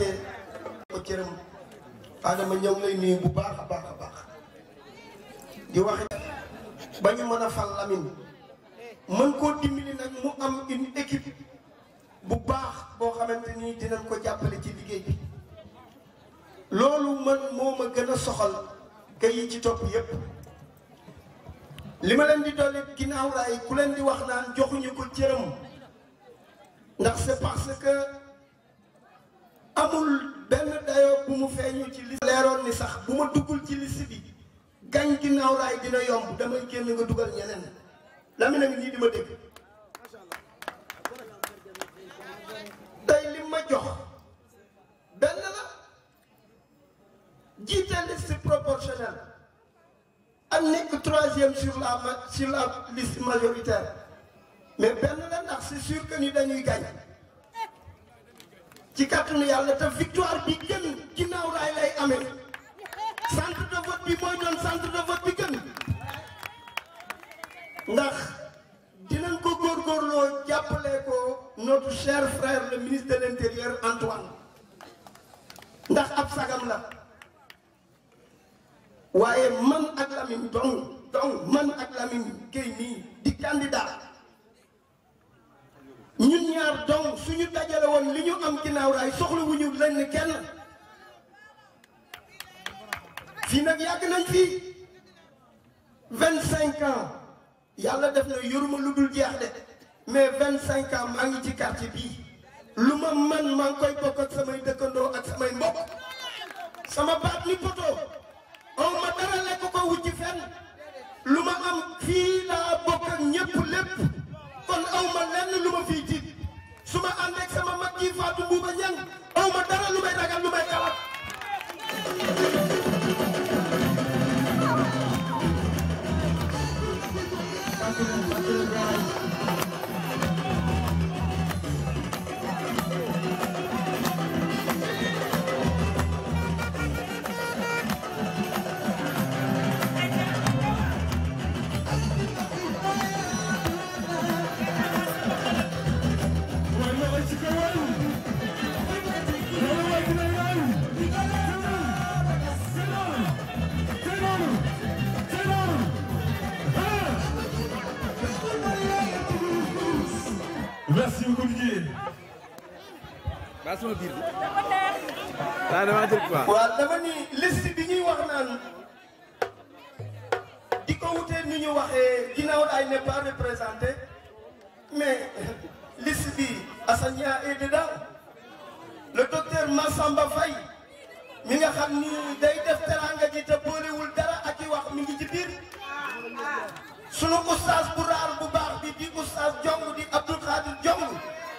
wàccee ko cëram Adama ñëw lay nuyu bu baax a baax a baax di wax ba ñu mën a fal Lamine mën koo dimbali nag mu am une équipe bu baax boo xamante ni dinañ ko jàppale ci liggéey bi loolu man moo ma gën a soxal kay yi ci topp yépp li ma leen di dolli ginnaaw raay ku leen di wax naan joxuñu ko cëram ndax c'est parce que amul benn dayoo bu mu feeñu ci liste leeroon ni sax bu ma duggul ci liste bi gañ ginnaaw raay dina yomb damay génn nga dugal ñeneen Lamine a ngi nii di ma dégg tey li ma jox benn la jiite liste proportionnelle ak nekk troisième sur la liste majoritaire mais benn la ndax c'est sûr que ni dañuy gañ ci kàttanu yàlla te victoire bi gën ginnaaw raay lay amee centre de vote bi mooy doon centre de vote bi gën ndax dinañ ko góorgóorloo jàppale ko notre cher frère le ministre de l'intérieur Antoine ndax ab sagam la waaye man ak Lamine donc man ak Lamine Gueye nii di candidat ñun ñaar donc suñu dajale woon li ñu am ginnaaw raay soxlawuñu lenn kenn fii nag yàgg nañ fii 25 ans yàlla def na yoruma lu dul jeex de mais 25 ans maa ngi ci quartier bii lu ma man maa ngi koy bokk ak samay dëkkandoo ak samay mbokk sama baat ni poto aw ma dara lekk ko wujji fenn lu ma am fii laa bokk ak ñëpp lépp kon aw ma lenn lu ma fii tiit su ma ànd ak sama mag ji Fatou Mbouba Niang aw ma dara lu may ragal lu may xalaat merci beaucoup Didier. Ba sama biir bi. Dama jël quoi. waaw dama ni liste bi ñuy wax naan di ko wutee ni ñu waxee ginnaaw ay n'est pas représenté mais liste bi Assane Nia est dedans le docteur Massamba Faye mi nga xam ni day def teranga ji te boolewul dara ak i wax mi ngi ci biir sunu oustaz bu raar bu baax bi di oustaz Jong di Abdou Khadir Jong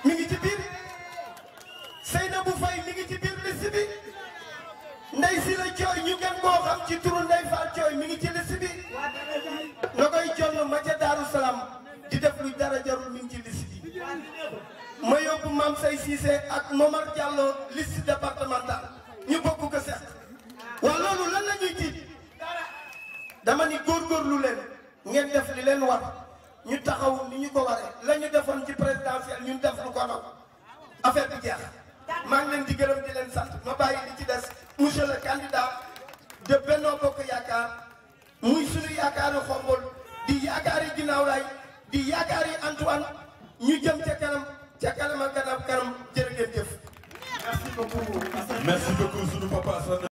mi ngi ci biir Seynabou Faye mi ngi ci biir liste bi Ndey Sila Cooy ñu gën koo xam ci turu Ndey Fall Cooy mi ngi ci liste bi na koy jonn ma ca Daaru Salaam di def lu dara jarul mi ngi ci liste bi ma yóbbu Mame Say Cissé ak Momar Diallo liste départementale ñu bokk ko seq waaw loolu lan la ñuy tiit dama ni góorgóorlu leen ngeen def li leen war ñu taxaw ni ñu ko waree la ñu defoon ci présidentielle ñun def lu ko raw affaire bi jeex maa ngi leen di gërëm di leen sant ma bàyyi li ci des monsieur le candidat de Benno Bokk Yaakaar muy suñu yaakaari Xombol di yaakaari Ginnaaw Raay di yaakaari Antoine ñu jëm ca kanam ak kanam jërë ngeen jëf. merci beaucoup sunu papa.